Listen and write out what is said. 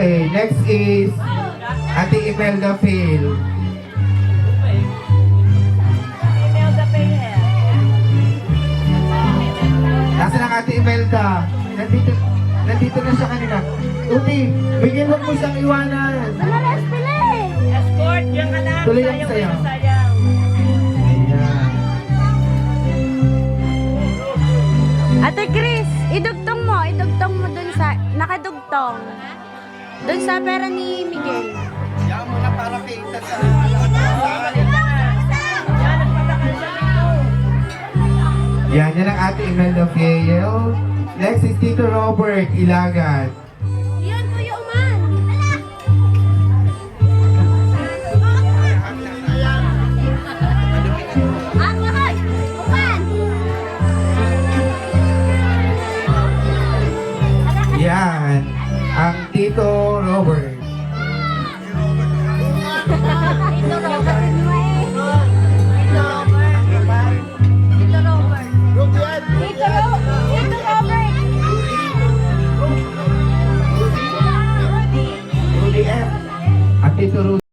Okay, next is Ate Imelda Fail. Nasaan ang Ate Imelda? Nandito na siya kanina. Uti, bigyan mo siyang iwanan. Malalas pila eh. Escort yung anak. Tuloy ang sayaw. Ayan. Ate Chris, idugtong mo dun sa, nakadugtong. Dun sa pera ni Miguel. Yan mo na para kita sa... Yan ang Ate Imelda Fail. Next is Tito Robert Ilagan. Yun, Kuya Uman. Hoy! Uman! Yan, ang Tito Robert.